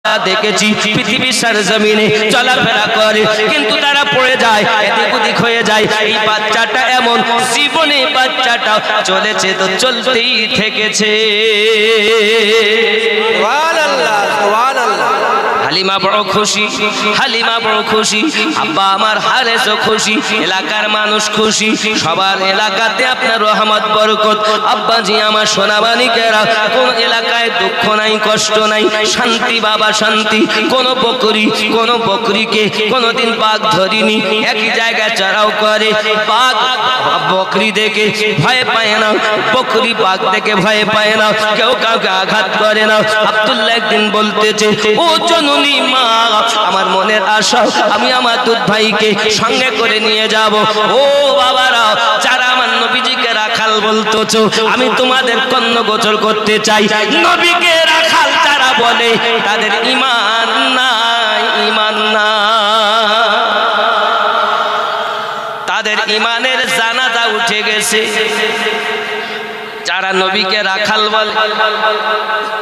দেখেছি পৃথিবীর সরজমিনে চলাফেরা করে, কিন্তু তারা পড়ে যায়, এদিক ওদিক হয়ে যায়। এই বাচ্চাটা এমন, জীবনে বাচ্চাটা চলেছে তো চলতেই থেকেছে। সুবহানাল্লাহ, সুবহানাল্লাহ। হালিমা বড় খুশি, হালিমা বড় খুশি, আব্বা আমার হারেসও খুশি, এলাকার মানুষ খুশি, সবার এলাকাতে আপনার রহমত বরকত। আব্বাজি আমার সোনামানিকেরা, কোন এলাকায় দুঃখ নাই, কষ্ট নাই, শান্তি বাবা শান্তি। কোন বকরিকে কোনদিন বাঘ ধরিনি, একই জায়গায় চড়াও করে। বাঘ বকরি দেখে ভয় পায় না, বকরি বাঘ দেখে ভয় পায় না, কেউ কাউকে আঘাত করে না। আব্দুল্লাহ একদিন বলতেছে, ও জননী মা, আমার মনের আশা আমি আমার দুধ ভাইকে সঙ্গে করে নিয়ে যাব। ও বাবারা, যারা আমার নবীজিকে রাখাল বলতেছো, আমি তোমাদের কর্ণ গোচর করতে চাই। নবীকে রাখাল যারা বলে তাদের ঈমান নাই, ঈমান নাই, তাদের ঈমানের জানাজা উঠে গেছে। যারা নবীকে রাখাল বলে,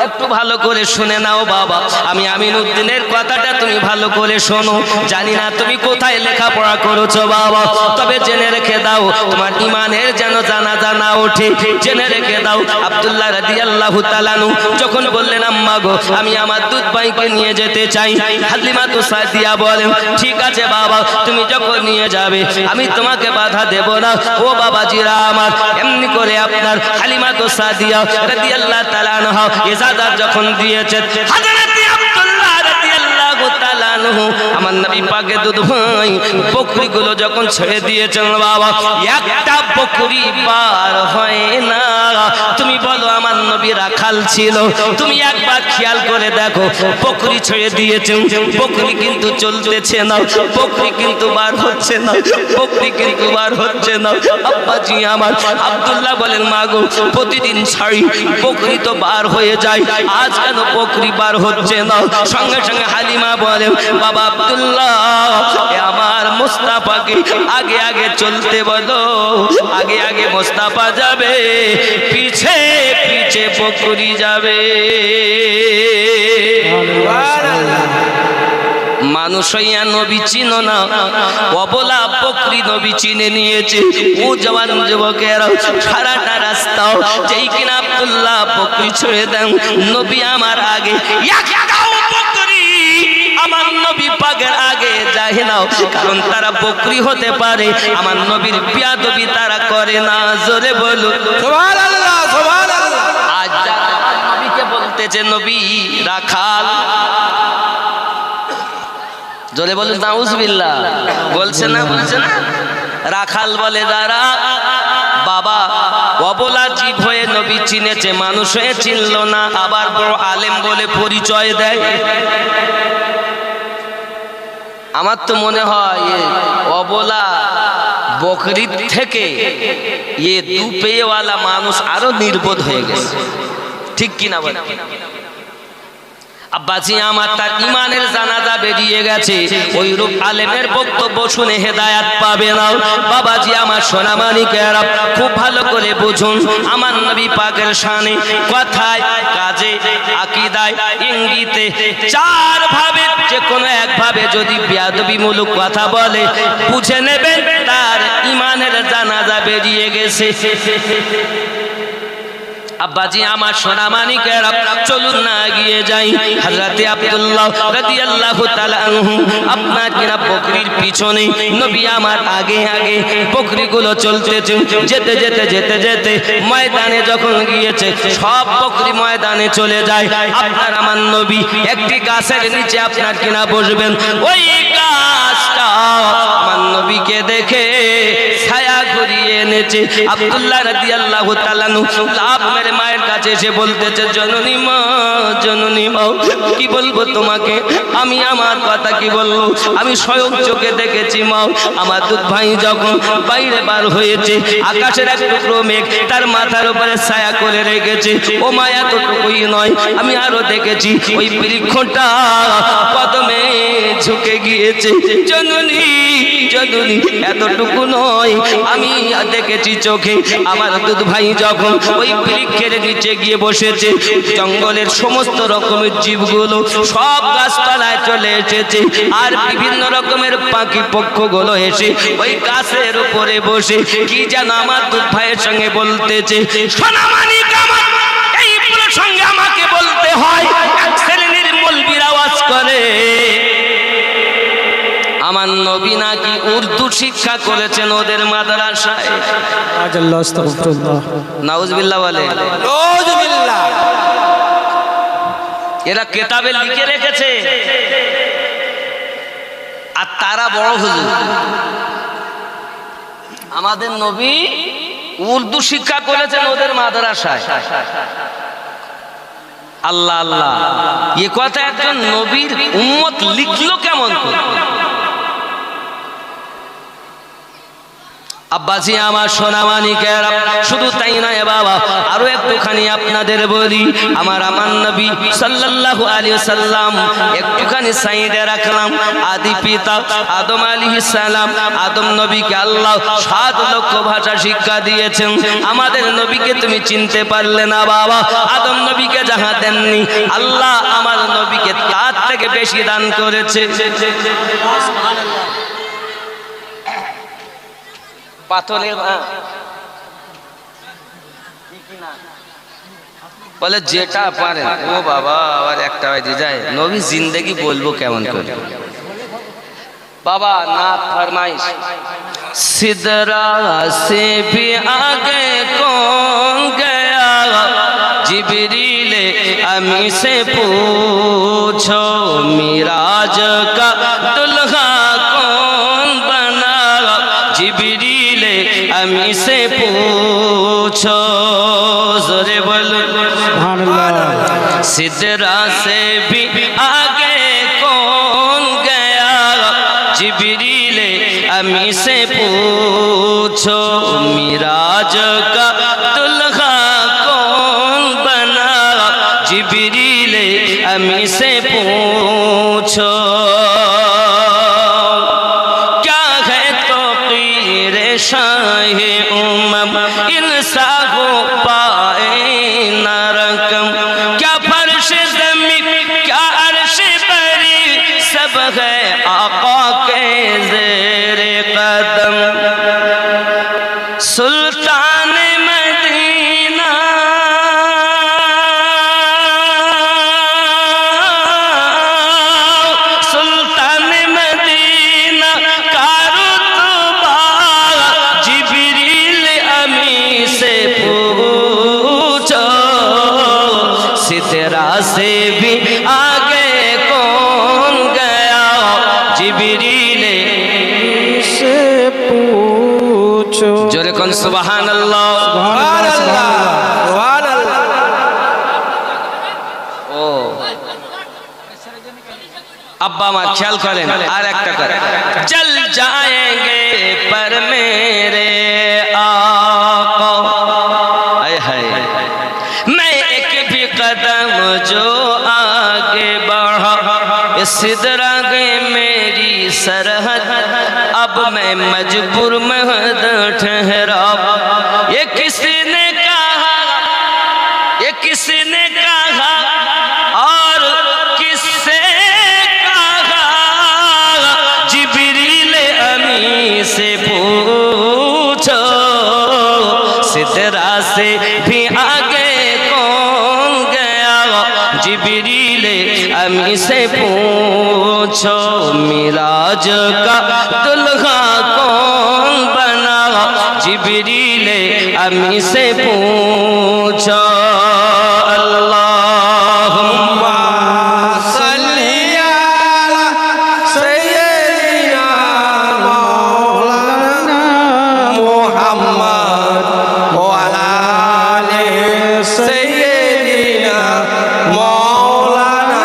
একটু ভালো করে শুনে নাও বাবা, আমি আমিনউদ্দিনের কথাটা তুমি ভালো করে শোনো। জানি না তুমি কোথায় লেখাপড়া করেছো বাবা, তবে জেনে রেখে দাও, তোমার ঈমানের যেন জানাজা না ওঠে, জেনে রেখে দাও। আব্দুল্লাহ রাদিয়াল্লাহু তাআলা আনহু যখন বললেন, আম্মা গো, আমি আমার দুধ ভাইকে নিয়ে যেতে চাই, হালিমা তো সাদিয়া বলেন, ঠিক আছে বাবা, তুমি যখন নিয়ে যাবে আমি তোমাকে বাধা দেব না। ও বাবাজিরা আমার, এমনি করে আপনার হালিমা তো সাদিয়া রাদিয়াল্লাহু তাআলা আনহা ইজাজত যখন দিয়েছেন, হযরত আব্দুল্লাহ রাদিয়াল্লাহু তাআলা আনহু আমার নবী পাকের দুধ ভাই বকরিগুলো যখন ছেড়ে দিয়েছেন বাবা, একটা বকরি পার হয় না। তুমি বলো আমার নবী রাখাল ছিল, তুমি একবার খেয়াল করে দেখো, বকরি ছেড়ে দিয়েছেন, বকরি কিন্তু চলতেছে না, বকরি কিন্তু বার হচ্ছে না, বকরি কিন্তু বার হচ্ছে না। আব্বাজি আমার, আব্দুল্লাহ বলেন, মা গো, প্রতিদিন ছাড়ি বকরি তো বার হয়ে যায়, আজ কেন বকরি বার হচ্ছে না? সঙ্গে সঙ্গে হালিমা বলেন, বাবা আব্দুল্লাহ, আমার মুস্তাফাকে আগে আগে চলতে বলো, আগে আগে মুস্তাফা যাবে, পিছে পিছে বকরি যাবে। মানুষ হইয়া নবী চিনো না, অবলা বকরি নবী চিনে নিয়েছে। ও জওয়ান যুবকেরা, সারাটা রাস্তা যেই কিনা আব্দুল্লাহ বকরি ছেড়ে দেন, নবী আমার আগে একটাও বকরি আমার নবী পাকের আগে যায় না, কারণ তারা বকরি হতে পারে, আমার নবীর বিয়াদবি তারা করে না। জোরে বলো সুবহানাল্লাহ, সুবহানাল্লাহ। আজ নবীকে বলতেছে নবী রাখাল, জোরে বলুন নাউজুবিল্লাহ, বলছে না, বলছে না, রাখাল বলে যারা, বাবা অবলা জীব হয়ে নবী চিনেছে, মানুষ হয়ে চিনল না, আবার বড় আলেম বলে পরিচয় দেয়। আমার তো মনে হয় অবলা বকরির থেকে এ দুপেওয়ালা মানুষ আরো নির্বোধ হয়ে গেছে, ঠিক কিনা বলে? আব্বাজি আমার, তার ঈমানের জানাজা বেরিয়ে গেছে, ওই রূপ আলেমের বক্তব্য শুনে হেদায়েত পাবে না। বাবাজি আমার, সোনামানিকেরা, খুব ভালো করে বুঝুন, আমার নবী পাকের শানে কথায় কাজে আকীদায় ইঙ্গিতে চার ভাবে যে কোনো এক ভাবে যদি বেয়াদবিমূলক কথা বলে, বুঝে নেবেন তার ঈমানের জানাজা বেরিয়ে গেছে। আব্বাজি আমার, সোনামানিকেরা, চলুন না এগিয়ে যাই। হযরতে আব্দুল্লাহ রাদিয়াল্লাহু তাআলা আনহু আপনার কিনা বকরির পিছনে, নবী আমার আগে আগে, বকরিগুলো চলতেছে, যেতে যেতে যেতে যেতে ময়দানে যখন গিয়েছে, সব বকরি ময়দানে চলে যায়। আপনার আমার নবী একটি গাছের নিচে আপনার কিনা বসবেন, ওই গাছটা আমার নবীকে দেখে ছায়া ঘুরিয়ে এনেছে। আব্দুল্লাহ রাদিয়াল্লাহু তাআলা আনহু লাভ মেরে মায়ের কাছে এসে বলতেছে, জননী মা, জননী মা, কি বলবো তোমাকে, আমি আমার কথা কি বলবো, আমি স্বয়ং চোখে দেখেছি মা, আমার দুধ ভাই যখন বাইরে বার হয়েছে, আকাশের এক টুকরো মেঘ তার মাথার উপরে ছায়া করে রেখেছে। ও মা, এতটুকুই নয়, আমি আরো দেখেছি ওই বৃক্ষটা কদমে ঝুঁকে গিয়েছে। জননী যদি এতটুকু নয়, আমি দেখেছি চোখে আমার দুধ ভাই যখন ওই বৃক্ষের নিচে গিয়ে বসেছে, জঙ্গলের সমস্ত রকমের জীবগুলো সব গাছতলায় চলে এসেছে, আর বিভিন্ন রকমের পাখি পক্ষগুলো এসে ওই গাছের উপরে বসে কি যেন আমার দুধ ভাইয়ের সঙ্গে বলতেছে। সোনামানিক আমার এই প্রসঙ্গে আমাকে বলতে হয়, এক শ্রেণীর মৌলবীর আওয়াজ করে আমার নবী নাকি উর্দু শিক্ষা করেছেন ওদের মাদ্রাসায়। নাউজুবিল্লাহ বলে, নাউজুবিল্লাহ। এরা কিতাবে লিখে রেখেছে, আর তারা বড় হুজুর। আমাদের নবী উর্দু শিক্ষা করেছেন ওদের মাদ্রাসায়। আল্লাহ আল্লাহ, এ কথা একজন নবীর উম্মত লিখলো কেমন করে? আব্বাসী আমার সোনামানিকেরা, শুধু তাই নয় বাবা, আরো একটুখানি আপনাদের বলি, আমার নবী সাল্লাল্লাহু আলাইহি ওয়াসাল্লাম একটুখানি সাইডে রাখলাম। আদি পিতা আদম আলাইহিস সালাম, আদম নবীকে আল্লাহ 7 লক্ষ ভাষা শিক্ষা দিয়েছেন। আমাদের নবীকে তুমি চিনতে পারলে না বাবা, আদম নবীকে যাহা দেননি আল্লাহ আমার নবীকে তার থেকে বেশি দান করেছে। পাথরের বলে যেটা পারেন। ও বাবা, আবার একটা বাজে যায়। নবী জিন্দেগি বলবো কেমন করে বাবা? না ফরমাইশ, সিদরা সে ভি আগে কौन गया, जिब्रील अमी से पूछो, मिराज का दुल्हा कौन बना, जिब्रील अमी से पूछो। जोरे बोलो सिदरा से भी आगे कौन गया, जिब्रील अमी से पूछो, मिराज का दुल्हा कौन बना, जिब्रील अमी से पूछो। क्या है तो कीरे शाहे उम्मम, इंसा हो पाए न रकम, क्या फर्श ज़मीन क्या अर्श बरी, सब है आका के ज़ेरे कदम। सुल्तान मदीना सुल्तान मदीना का रुतबा, जिब्रील अमी से पूछो, सिदरा से भी आगे कौन गया, जिब्रील से पूछो। जोरे कौन सुबहान अल्लाह। সুবহানাল্লাহ, সুবহানাল্লাহ। ও अब्बा माँ ख्याल करें और एक टकर चल जाएंगे पर मेरे आका, आए हाय मैं एक भी कदम जो आगे बढ़ा, इस सिदरागे मेरी सरहद, अब मैं मजबूर महद ठहरा। ये किसी ने कहा, ये किसी ने कहा और किससे कहा, जिब्रील अमी से पूछो, सिदरा से भी आगे कौन गया, जिब्रील अमी से पूछो, मिराज का दुल्हा कौन बना, जिब्रील अमी से पूछो। अल्लाहुम्मा सल्ली अला सय्यिदिना मौलाना मुहम्मद व अला आले सय्यिदिना मौलाना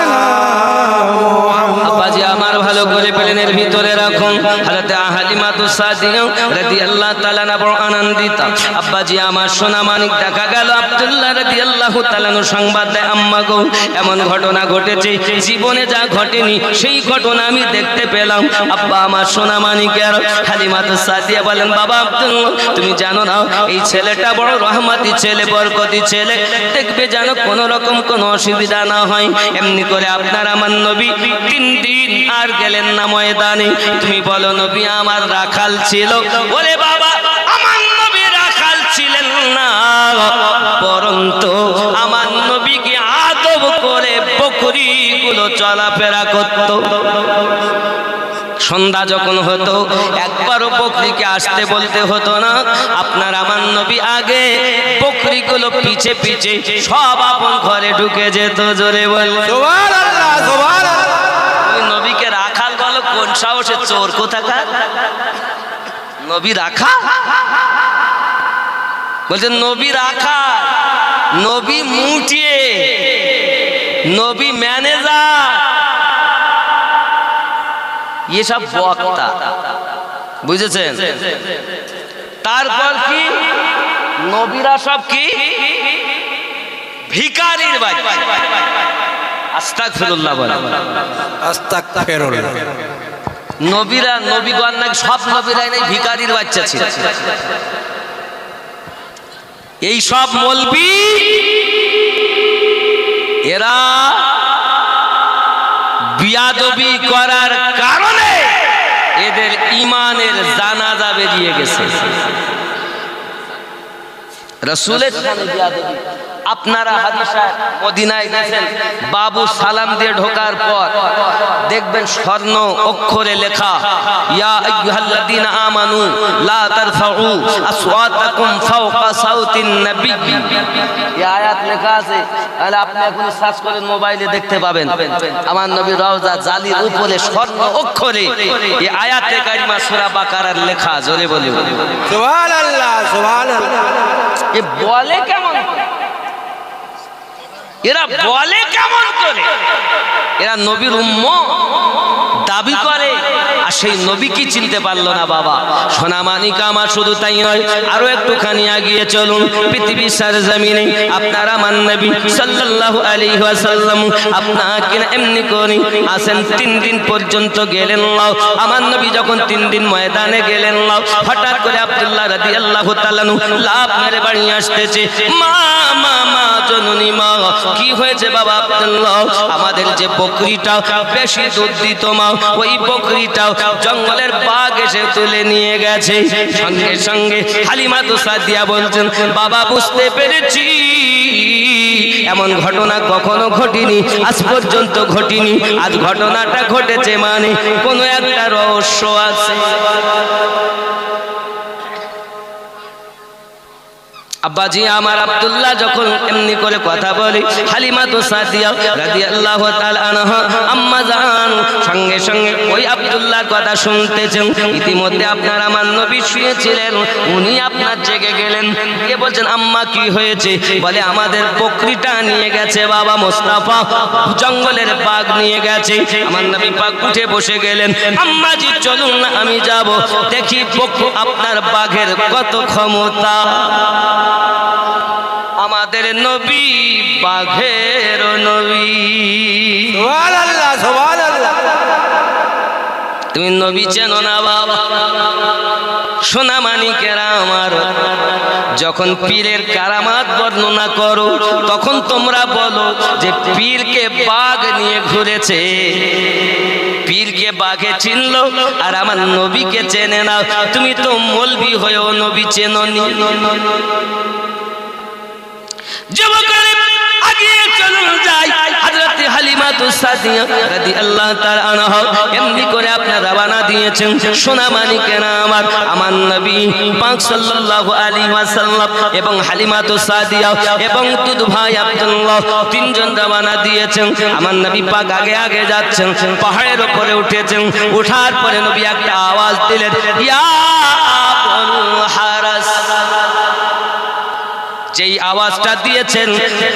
मुहम्मद। আব্বাজি আমার ভালো করে প্লেনের ভিতরে রাখুন। মধ্যে হালিমাতু সাদিয়া রাদিয়াল্লাহু তাআলা না বড় আনন্দিত। আব্বাজি আমার সোনা মানিক দেখা গেল আব্দুল্লাহ রাদিয়াল্লাহু তাআলা সংবাদ দেয়, আম্মা গো এমন ঘটনা ঘটেছে, জীবনে যা ঘটেনি সেই ঘটনা আমি দেখতে পেলাম। আব্বা আমার সোনা মানিকের হালিমাতু সাদিয়া বলেন, বাবা আব্দুল্লাহ তুমি জানো না এই ছেলেটা বড় রহমতি ছেলে, বরকতি ছেলে, দেখবে যেন কোন রকম কোনো অসুবিধা না হয়। এমনি করে আপনার আমার নবী 3 দিন আর গেলেন না ময়দানে। তুমি বলো নবী আমার রাখাল ছিল? বলে বাবা আমার নবী রাখাল ছিলেন না, বরন্ত আমার নবীকে আদব করে বকরিগুলো চলাফেরা করত। সন্ধ্যা যখন হতো একবারও বকরিকে আসতে বলতে হতো না। আপনার আমার নবী আগে বকরিগুলো পিছে পিছে সব আপন ঘরে ঢুকে যেত। জোরে বল সুবহানাল্লাহ, সুবহানাল্লাহ। নবীকে রাখাল বলো, কোন সাহসে চোর কোথাকার? নবী রাখা বলছে, নবী রাখা, নবী মুটিয়ে, নবী ম্যানেজার, এসব বক্তা, বুঝেছেন? তারপর কি নবীরা সব কি ভিখারির বাচ্চা। আস্তাগফিরুল্লাহ বলেন, আস্তাগফিরুল্লাহ। নবীরা নবীগণ নাকি সব নবীরাই নাই ভিখারির বাচ্চা ছিল। এই সব মলবি এরা বিয়াদবি করার কারণে এদের ঈমানের জানাজা বেরিয়ে গেছে। রাসূলের সামনে বিয়াদবি। আপনারা হাদিসে মদিনায় গেছেন, বাবু সালাম দিয়ে ঢোকার পর দেখবেন স্বর্ণ অক্ষরে লেখা, ইয়া আইয়ুহাল্লাযীনা আমানু লা তারফাউ আসওয়াতাকুম ফাওকা সাউতিন নবী। এই আয়াত লেখা আছে, তাহলে আপনি এখন সার্চ করেন মোবাইলে দেখতে পাবেন। আমার নবী রওজা জালির উপরে স্বর্ণ অক্ষরে এই আয়াতে কারিমা সূরা বাকারার লেখা। জোরে বলি সুবহানাল্লাহ, সুবহানাল্লাহ। এ বলে কেমন? এরা বলে কেমন করে? এরা নবীর উম্মত দাবি করে, আর সেই নবী কি চিনতে পারলো না? বাবা সোনামানিকা আমার শুধু তাই নয়, আরো একটুখানি এগিয়ে চলুন। পৃথিবীর সরজমিনে আপনারা আমার নবী সাল্লাল্লাহু আলাইহি ওয়াসাল্লাম আপনাকে এমনি করে আসেন 3 দিন পর্যন্ত গেলেন না। আমার নবী যখন 3 দিন ময়দানে গেলেন না, হঠাৎ করে আব্দুল্লাহ রাদিয়াল্লাহু তাআলা লাফ মেরে বাড়ি আসতেছে, মা মা মা জননী মা, কি হয়েছে বাবা আব্দুল্লাহ? আমাদের যে বকরিটা বেশি দুধ দিত মা, ওই বকরিটাও জঙ্গলের বাঘ এসে তুলে নিয়ে গেছে। সঙ্গে সঙ্গে হালিমাতু সাদিয়া বলছেন, বাবা বুঝতে পেরেছি এমন ঘটনা কখনো ঘটেনি, আজ পর্যন্ত ঘটেনি। আজ ঘটনাটা ঘটেছে মানে কোনো একটা রহস্য আছে। আব্বাজি আমার আব্দুল্লাহ যখন এমনি করে কথা বলে, হালিমাতু সাদিয়া রাদিয়াল্লাহু তাআলা আনহা আম্মা জান সঙ্গে সঙ্গে ওই আব্দুল্লাহর কথা শুনতেছেন। ইতিমধ্যে আপনার আমার নবী শুয়েছিলেন, উনি আপনার জেগে গেলেন, কে বলছেন আম্মা কি হয়েছে? বলে আমাদের বকরিটা নিয়ে গেছে বাবা মোস্তাফা, জঙ্গলের বাঘ নিয়ে গেছে। আমার নবী পাক উঠে বসে গেলেন, আম্মাজি চলুন না আমি যাব, দেখি আপনার বাঘের কত ক্ষমতা। আমাদের নবী বাঘের নবী। সুবহানাল্লাহ, সুবহানাল্লাহ। তুমি নবী চেনো না বাবা? সোনা মানিকেরা আমার, যখন পীরের কারামাত বর্ণনা করো তখন তোমরা বলো যে পীরকে বাঘ নিয়ে ঘুরেছে, পীরকে বাঘে চিনলো আর আমার নবীকে চেনে না। তুমি তো মৌলবি হয়েও নবী চেননি। যুবকেরা আগিয়ে চলুন যাই, হযরত হালিমাতু সাদিয়া রাদিয়াল্লাহু তাআলা আনহা এমনি করে আপনারা রওনা দিয়েছেন। সোনা মানিকেরা আমার, আমার নবী পাক সাল্লাল্লাহু আলাইহি ওয়াসাল্লাম এবং হালিমাতু সাদিয়া এবং দুধ ভাই আব্দুল্লাহ তিনজন রওনা দিয়েছেন। আমার নবী পাক আগে আগে যাচ্ছেন, পাহাড়ের উপরে উঠেছেন। ওঠার পরে নবী একটা আওয়াজ দিলেন, ইয়া আবুল হারাস। যেই আওয়াজটা দিয়েছেন,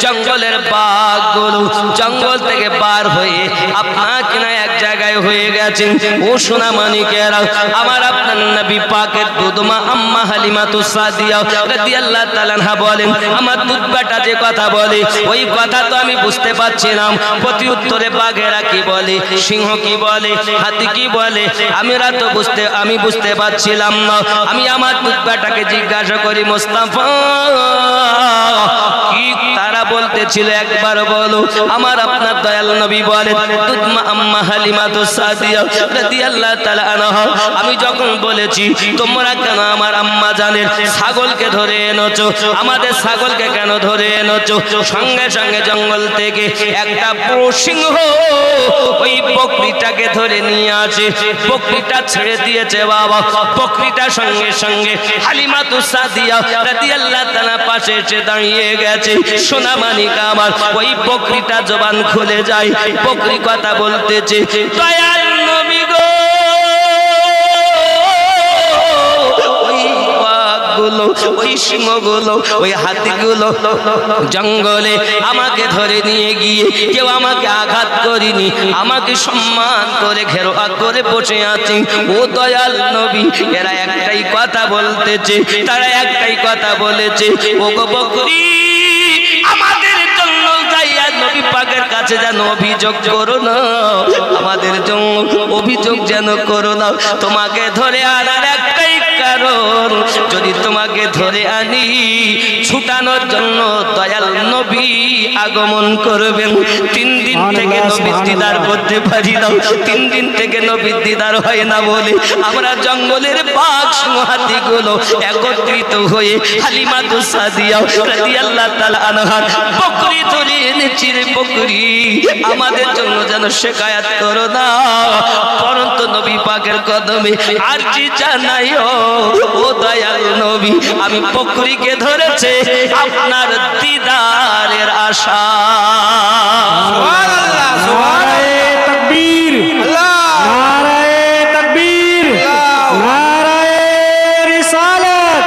জঙ্গলের বাঘগুলো জঙ্গল থেকে বার হয়ে আপনাকে না এক জায়গায় হয়ে গেছে। ও সোনা মানিকেরা, আমার আপনার নবী পাকের দুধমা আম্মা হালিমাতুস সাদিয়া রাদিয়াল্লাহু তাআলা আনহা বলেন, আমার দুধ বেটা যে কথা বলে ওই কথা তো আমি বুঝতে পারছিলাম। প্রতি উত্তরে বাঘেরা কি বলে, সিংহ কি বলে, হাতি কি বলে, আমি বুঝতে পারছিলাম না। আমি আমার দুধ বেটাকে জিজ্ঞাসা করি, মোস্তাফা কি তারা বলতেছিল একবার বলো। আমার আপনার দয়াল নবী বলেন, দুধমা আম্মা হালিমাতুস সাদিয়া রাদিয়াল্লাহু তাআলা আনহা, আমি যখন বলেছি তোমরা কেন আমার আম্মা জানের ছাগলকে ধরে এনেছো, আমাদের ছাগলকে কেন ধরে এনেছো, সঙ্গে সঙ্গে জঙ্গল থেকে একটা বড় সিংহ ওই বকরিটাকে ধরে নিয়ে আসে। বকরিটা ছেড়ে দিয়েছে বাবা, বকরিটা সঙ্গে সঙ্গে হালিমাতুস সাদিয়া রাদিয়াল্লাহু তাআলা পাশে এসে দাঁড়িয়ে গেছে। সোনা মানিকা আমার, ওই বকরিটা জবান খুলে যায়, বকরি কথা বলতেছে, দয়াল নবী গো, ওই সিংহগুলো, ওই হাতিগুলো জঙ্গলে আমাকে ধরে নিয়ে গিয়ে কেউ আমাকে আঘাত করিনি, আমাকে সম্মান করে ঘেরোয়া করে বসে আছে। ও দয়াল নবী, এরা একটাই কথা বলতেছে, তারা একটাই কথা বলেছে, ও গো বকরি, আমাদের জন্য যাইয়া নবী পাকের কাছে যেন অভিযোগ করো না, আমাদের জন্য অভিযোগ যেন করো না। তোমাকে ধরে আনার একটাই কারণ, যদি তোমাকে ধরে আনি ছুটানোর জন্য দয়াল নবী আগমন করবেন। 3 দিন থেকে নবী দিদার করতে পারি না, 3 দিন থেকে নবী দিদার হয় না বলে আমরা জঙ্গলের বাঘ সিংহাতিগুলো একত্রিত হয়ে হালিমাতুস সাদিয়া রাদিয়াল্লাহু তাআলা আনহা বকরি ধরে এনেছি রে বকরি, আমাদের জন্য যেন শিকায়াত করো না, পরন্ত নবী পাকের কদমে আরজি জানাইও। ও দয়াল নবী, আমি বকরিকে ধরেছে আপনার দিদারের আশা। সুবহানাল্লাহ, নারায়ে তাকবীর, নারায়ে তাকবীর, নারায়ে রিসালাত,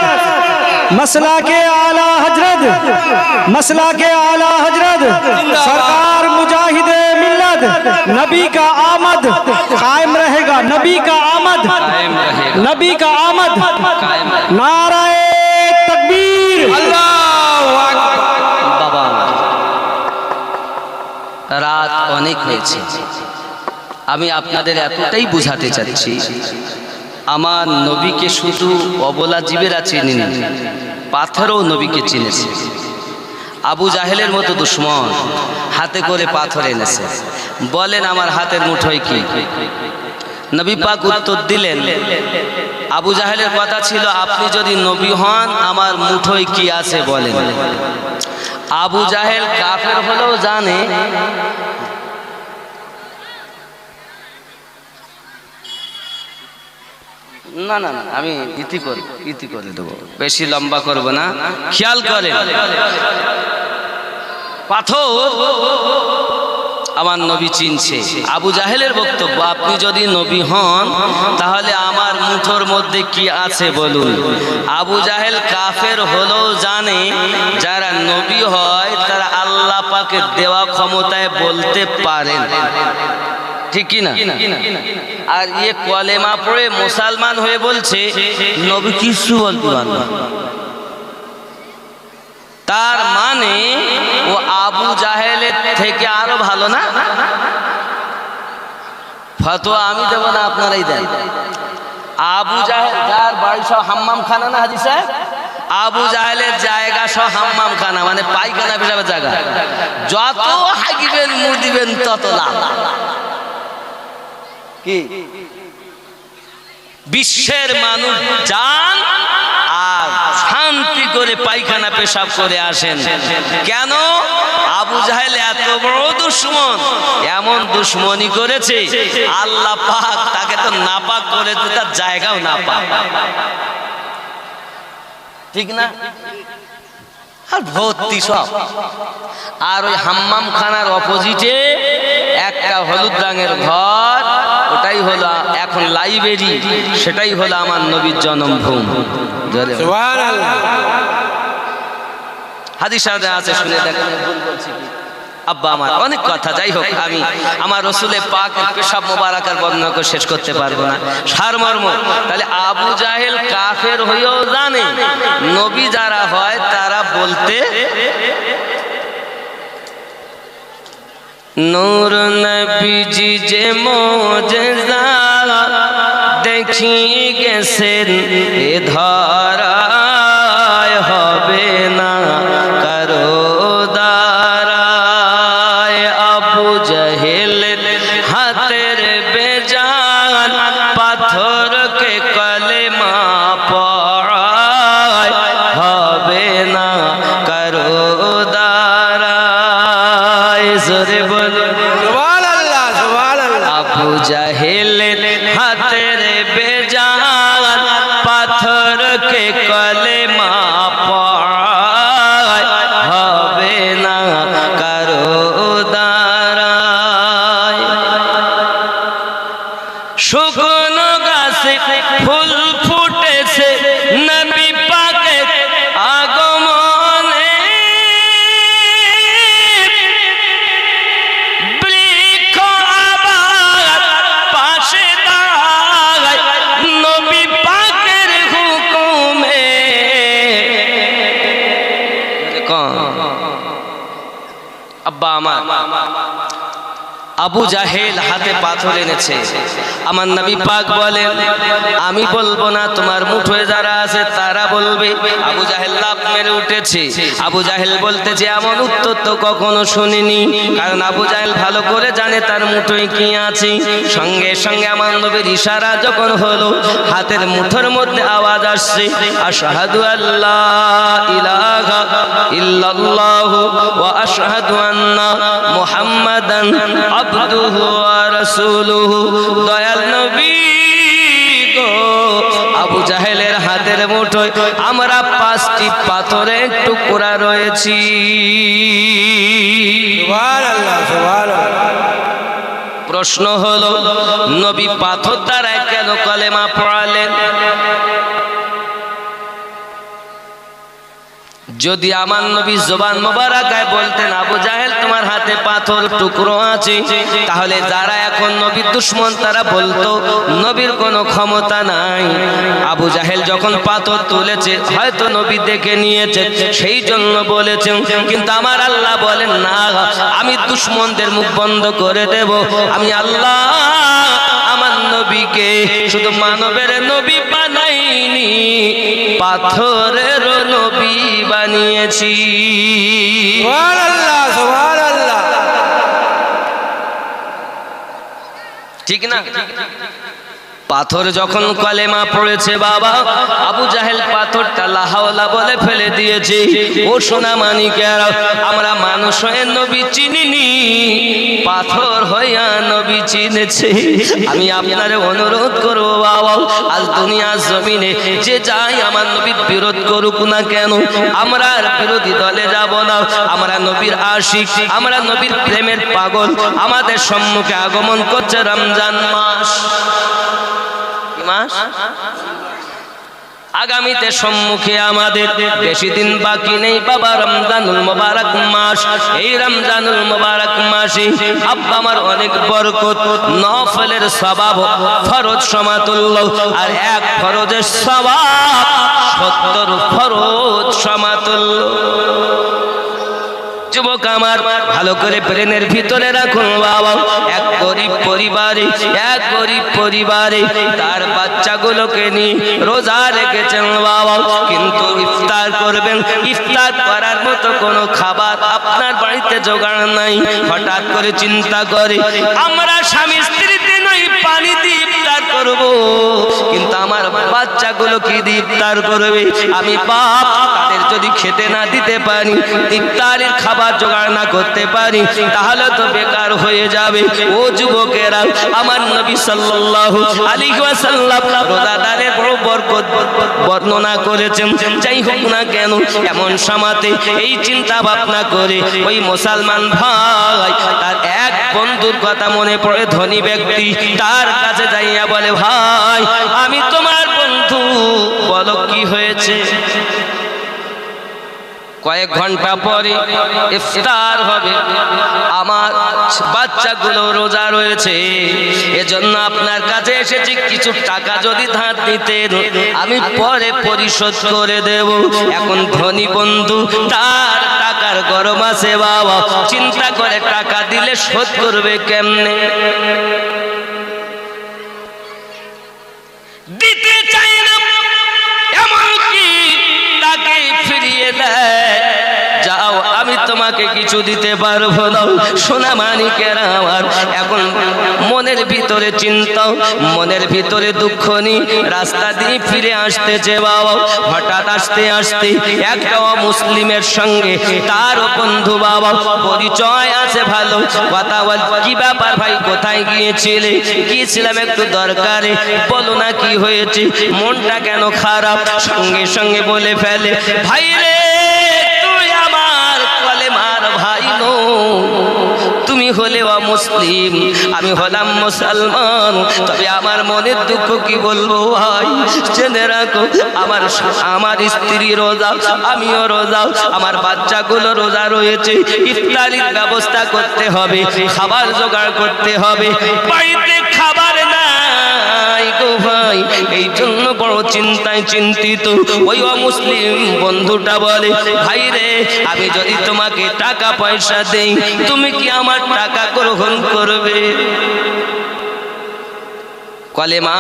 मसला-के आला हजरत, मसला-के आला हजरत सरकार मुजाहिदे मिल्लत, नबी का आमद कायम रहेगा, नबी का आमद, नबी का आमद, नाराए तकबीर, আল্লাহু আকবার। বাবা, রাত অনেক হয়েছে, আমি আপনাদের এতটাই বুঝাতে চাচ্ছি, আমার নবীকে শুধু অবলা জীবেরা চিনেনি, পাথরও নবীকে চিনেছে। আবু জাহেলের মতো দুশ্মন হাতে করে পাথর এনেছে, বলেন আমার হাতের মুঠোয় কি? নবী পাক উত্তর দিলেন, আবু জাহেলের কথা ছিল, আপনি যদি নবী হন আমার মুঠোয় কি আছে বলেন। আবু জাহেল কাফের হলেও জানে না না না, আমি ইতি করে দেবো, বেশি লম্বা করব না, খেয়াল করেন। পাথর আমার নবী চিনছে। আবু জাহেলের বক্তব্য, আপনি যদি নবী হন তাহলে আমার মুঠোর মধ্যে কি আছে বলুন। আবু জাহেল কাফের হলেও জানে যারা নবী হয় তারা আল্লাহ পাকের দেওয়া ক্ষমতায় বলতে পারেন, ঠিক কি না? আর ইয়ে কলেমা পড়ে মুসলমান হয়ে বলছে নবী কিছু বলতে পারবে না, তার মানে ও আবু জাহেলের থেকে আরো ভালো না? ফতোয়া আমি দেব না, আপনারাই দেন। আবু জাহেল যার বাড়ি সব হাম্মাম খানা না হাজি সাহেব, আবু জাহেলের জায়গা সব হাম্মাম খানা, মানে পায়খানা পেশাবের জায়গা, যত হাগিবেন মুড় দিবেন তত লাভ। কি বিশ্বের মানুষ যান আর শান্তি করে পায়খানা পেশাব করে আসেন, কেন? আবু জাহেল এত বড় দুশমন, এমন দুশমনি করেছে আল্লাহ পাক তাকে তো নাপাক করেছে, তার জায়গাও নাপাক, ঠিক না? আর ভর্তি সব। আর ওই হাম্মাম খানার অপোজিটে একটা হলুদ রঙের ঘর, ওটাই হলো এখন লাইব্রেরি, সেটাই হলো আমার নবীর জন্মভূমি। সুবহানাল্লাহ। হাদিস আছে, শুনে দেখেন ভুল বলছি কি। আব্বা আমার অনেক কথা, যাই হোক আমি আমার রসুলে পাকের পেশাব মোবারকের বর্ণনা করে শেষ করতে পারবো না। সারমর্ম, তাহলে আবু জাহেল কাফের হয়েও জানে নবী যারা হয় তারা বলতে নূর নবীজি যে মুজিজা দেখি গেছেন এ ধরায় হবে না কারো দ্বারায়। আবু জাহেল হাতের বেজান পাথরকে কলেমা পড়ায় হবে না কারো দ্বারায়। জোরে বলো সুবহানাল্লাহ, সুবহানাল্লাহ। আবু জাহেল হাতের বেজান পাথরকে কলেমা পড়ায় হবে না কারো দ্বারায়। শুকনো গাছে ফুল ফুটেছে নবী পাকের আগমনে, বৃক্ষ আবার পাশে দাঁড়ায় নবী পাকের হুকুমে। আব্বা আমার আবু জাহেল হাতে পাথর এনেছে, আমার নবী পাক বলেন আমি বলবো না, তোমার মুঠোয় যারা আছে তারা বলবে। আবু জাহেল লাফ মেরে উঠেছে। আবু জাহেল বলতেছে এমন উত্তর তো কখনো শুনিনি, কারণ আবু জাহেল ভালো করে জানে তার মুঠোয় কি আছে। সঙ্গে সঙ্গে আমার নবীর ইশারা যখন হলো, হাতের মুঠোর মধ্যে আওয়াজ আসছে আশহাদু আল্লা ইলাহা ইল্লাল্লাহু ওয়া আশহাদু আন্না মুহাম্মাদান আবদুহু ওয়া রাসূলুহু। দয়াল নবী গো, আবু জাহেলের হাতের মুঠোয় আমরা 5টি পাথরের টুকরা রয়েছি। সুবহানাল্লাহ, সুবহানাল্লাহ। প্রশ্ন হলো নবী পাথর দ্বারা কেন কলেমা পড়ালেন? যদি আমার নবী জবান মোবারকায় বলতেন আবু জাহেল তোমার হাতে পাথর টুকরো আছে, তাহলে যারা এখন নবীর দুশমন তারা বলতো নবীর কোনো ক্ষমতা নাই। আবু জাহেল যখন পাথর তুলেছে হয়তো নবী দেখে নিয়েছে সেই জন্য বলেছেন, কিন্তু আমার আল্লাহ বলেন না, আমি দুশমনদের মুখ বন্ধ করে দেব। আমি আল্লাহ আমার নবীকে শুধু মানবের নবী বানাইনি, পাথরের নবী বানিয়েছি। সুবহানাল্লাহ, সুবহানাল্লাহ। ঠিক না? পাথর যখন কলেমা পড়েছে বাবা, আবু জাহেল পাথরটা লা হাওলা বলে ফেলে দিয়েছে। ও সোনা মানিকেরা, আমরা মানুষ হয়ে নবী চিনিনি, পাথর হইয়া নবী চিনেছে। আমি আপনারে অনুরোধ করব বাবা, আজ দুনিয়ার জমিনে যে যাই আমার নবীর বিরোধ করুক না কেন, আমরা আর বিরোধী দলে যাব না। আমরা নবীর আশিক, আমরা নবীর প্রেমের পাগল। আমাদের সম্মুখে আগমন করছে রমজান মাস। আগামীতে সম্মুখে আমাদের বেশি দিন বাকি নেই বাবা, রমজানুল মুবারক মাস। এই রমজানুল মুবারক মাসে আব্বা আমার অনেক বরকত, নফলের সওয়াব, ফরজ সমাতুল্য, আর এক ফরজের সওয়াব 70 ফরজ সমাতুল্য। যুবক আমার ভালো করে ব্রেনের ভিতরে রাখুন বাবা, এক গরিব পরিবারে তার বাচ্চাগুলোকে নিয়ে রোজা রেখেছেন বাবা, কিন্তু ইফতার করবেন, ইফতার করার মতো কোনো খাবার আপনার বাড়িতে জোগাড় নাই। হঠাৎ করে চিন্তা করে আমরা স্বামী স্ত্রী দিনই পানি দিয়ে ইফতার করব, কিন্তু আমার বাচ্চাগুলো কি দিয়ে ইফতার করবে? আমি বাপ, তাদের যদি খেতে না দিতে পারি, ইফতারের খাবার জোগাড় না করতে পারি, তাহলে তো বেকার হয়ে যাবে। ও যুবকেরা, আমার নবী সাল্লাল্লাহু আলাইহি ওয়াসাল্লাম রোজাদারের বড় বরকত বর্ণনা করেছেন। যাই হোক না কেন, এমন সময়তে এই চিন্তা ভাবনা করে ওই মুসলমান ভাই তার এক বন্ধুর কথা মনে পড়ে, ধনী ব্যক্তি, তার কাছে যাইয়া বলে ভাই আমি তোমার বন্ধু, বলো কি হয়েছে? কয়েক ঘন্টা পরে ইফতার হবে, আমার বাচ্চাগুলো রোজা রয়েছে, এজন্য আপনার কাছে এসেছি, কিছু টাকা যদি ধার দিতেন আমি পরে পরিশোধ করে দেব। এখন ধনী বন্ধু, তার টাকার গরম আছে বাবা, চিন্তা করে টাকা দিলে শোধ করবে কেমনে, দিতে চাই না, এমনকি তাকে ফিরিয়ে দেয়, যাও আমি তোমাকে কিছু দিতে পারবো না। সোনা মানিকেরা আমার, এখন মনের ভিতরে চিন্তা, মনের ভিতরে দুঃখ নি, রাস্তা দিয়ে ফিরে আসতেছে বাবা। হঠাৎ আসতে আসতে একটা মুসলিমের সঙ্গে তার বন্ধু বাবা পরিচয় আছে ভালো, কথা বল, কি ব্যাপার ভাই, কোথায় গিয়েছিলে? গিয়েছিলাম একটু দরকারে, বলো না কি হয়েছে, মনটা কেন খারাপ? সঙ্গে সঙ্গে বলে ফেলে, ভাই রে তুই আমার কলেমার ভাই নো, তুমি হলে মুসলিম, আমি হলাম মুসলমান, তবে আমার মনের দুঃখ কি বলবো ভাই, জেনে রাখো আমার স্ত্রী রোজা, আমিও রোজা, আমার বাচ্চাগুলো রোজা রয়েছে, ইফতারির ব্যবস্থা করতে হবে, খাবার জোগাড় করতে হবে, বাড়িতে খাবার নাই গো ভাই, এই জন্য বড় চিন্তায় চিন্তিত। ওই মুসলিম বন্ধুটা বলে, ভাই রে আমি যদি তোমাকে টাকা পয়সা দেই তুমি কি আমার টাকা গ্রহণ করবে? কলেমা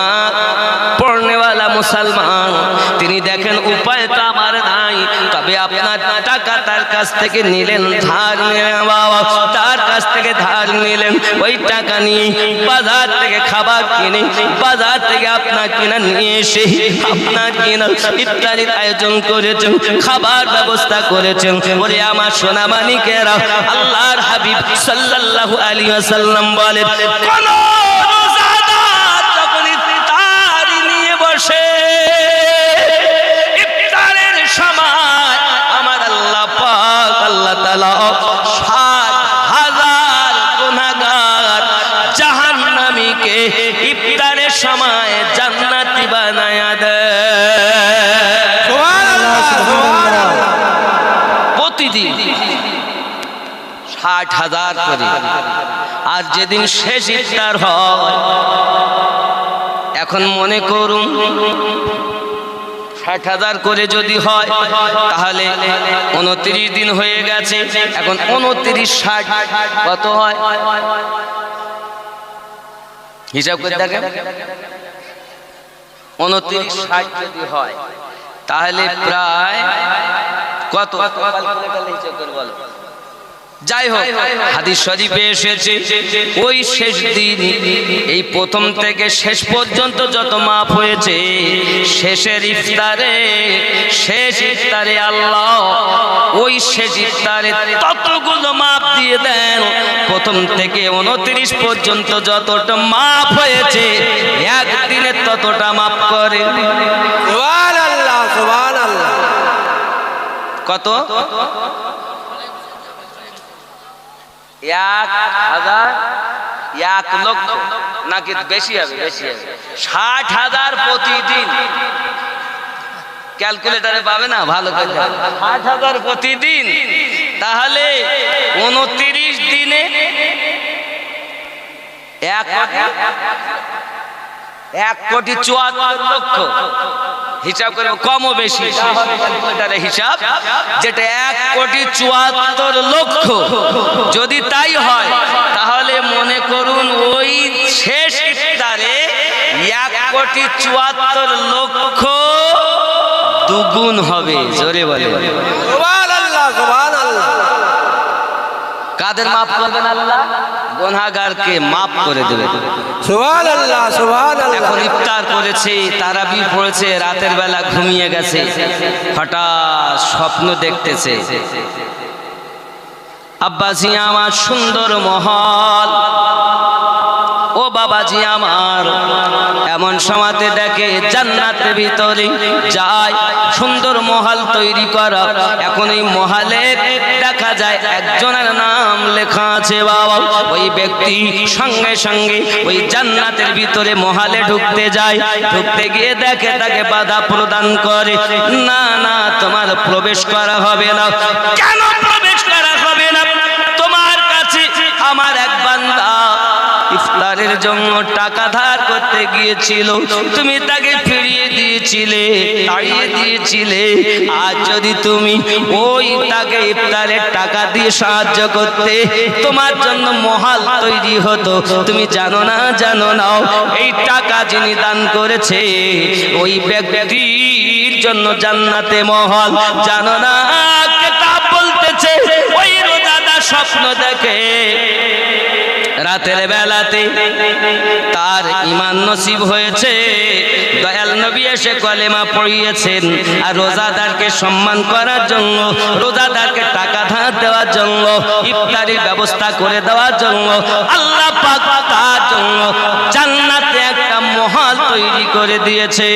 পড়নেওয়ালা মুসলমান, তিনি দেখেন উপায় তো আমার নাই, তবে আপনার টাকা তার কাছ থেকে নিলেন, ধার নিলেন বাবা, তার কাছ থেকে ধার নিলেন, ওই টাকা নিয়ে বাজার থেকে খাবার কিনে, বাজার থেকে আপনার কিনা নিয়ে এসে আপনার কিনা ইফতারির আয়োজন করেছেন, খাবার ব্যবস্থা করেছেন। ওরে আমার সোনা মানিকেরা, আল্লাহর হাবিব সাল্লাল্লাহু আলাইহি ওয়াসাল্লাম বলেন, কোন ইফতারের সময় আমার আল্লাহ পাক আল্লাহ তাআলা ৭,০০০ গুনাহগার জাহান্নামীকে ইফতারের সময় জান্নাতি বানায়া দেয়। সুবহানাল্লাহ, সুবহানাল্লাহ। প্রতিদিন ৬০,০০০ করে। আর যেদিন শেষ ইফতার হয়, এখন মনে করুন ৬০,০০০ করে যদি হয় তাহলে ২৯ দিন হয়ে গেছে, এখন ২৯ ৬০ কত হয় হিসাব করে দেখেন। ২৯ ৬০ যদি হয় তাহলে প্রায় কত, হিসাব করে বলো। যাই হোক, হাদিস শরীফে এসেছে ওই শেষ দিন, এই প্রথম থেকে শেষ পর্যন্ত যত মাপ হয়েছে, শেষের ইফতারে, শেষ ইফতারে আল্লাহ ওই শেষ ইফতারে ততগুলো মাপ দিয়ে দেন, প্রথম থেকে ২৯ পর্যন্ত যতটা মাপ হয়েছে একদিনে ততটা মাপ করে। সুবহানাল্লাহ, সুবহানাল্লাহ। কত? ১,০০০, ১,০০,০০০ নাকি বেশি হবে? বেশি হবে। ৬০,০০০ প্রতিদিন, ক্যালকুলেটারে পাবে না, ভালো করে ৬০,০০০ প্রতিদিন, তাহলে ২৯ দিনে ১,৭৪,০০,০০০ হিসাব করবো, কমও বেশি হিসাব, যেটা ১,৭৪,০০,০০০ যদি তাই হয় তাহলে মনে করুন ওই শেষ ইফতারে ১,৭৪,০০,০০০ দুগুণ হবে। জোরে বলে সুবহানাল্লাহ, সুবহানাল্লাহ। কাদের মাফ করবেন আল্লাহ? গুনাহগারকে মাফ করে দেবেন। সুবহানাল্লাহ, সুবহানাল্লাহ। এখন ইফতার করেছে, তারাবি পড়েছে, রাতের বেলা ঘুমিয়ে গেছে, হঠাৎ স্বপ্ন দেখতেছে, আব্বাজি আমার সুন্দর মহল, ও বাবাজি আমার, এমন সময়তে দেখে জান্নাতের ভিতরে যায়, সুন্দর মহল তৈরি করা। এখন এই মহলে দেখা যায় একজনের নাম লেখা আছে বাবা। ওই ব্যক্তি সঙ্গে সঙ্গে ওই জান্নাতের ভিতরে মহালে ঢুকতে যায়, ঢুকতে গিয়ে দেখে তাকে বাধা প্রদান করে, না না তোমার প্রবেশ করা হবে না। কেন প্রবেশ করা হবে না? তোমার কাছে আমার এক বান্দা ইফতারের জন্য টাকা ধার করতে গিয়েছিল, তুমি তাকে ফিরিয়ে দিয়েছিলে, তাড়িয়ে দিয়েছিলে। আজ যদি তুমি ওই তাকে ইফতারের টাকা দিয়ে সাহায্য করতে, তোমার জন্য মহাল তৈরি হতো। তুমি জানো না, জানো না এই টাকা যিনি দান করেছে ওই ব্যক্তির জন্য জান্নাতে মহল। জানো না কিতাব বলতেছে ওই রোজাদার স্বপ্ন দেখে রাতের বেলাতে তার ঈমান নসিব হয়েছে, দয়াল নবী এসে কলেমা পড়িয়েছেন। আর রোজাদারকে সম্মান করার জন্য, রোজাদারকে টাকা ধার দেওয়ার জন্য, ইফতারির ব্যবস্থা করে দেওয়ার জন্য আল্লাহ পাক তার জন্য জান্নাতে একটা মহল তৈরি করে দিয়েছে।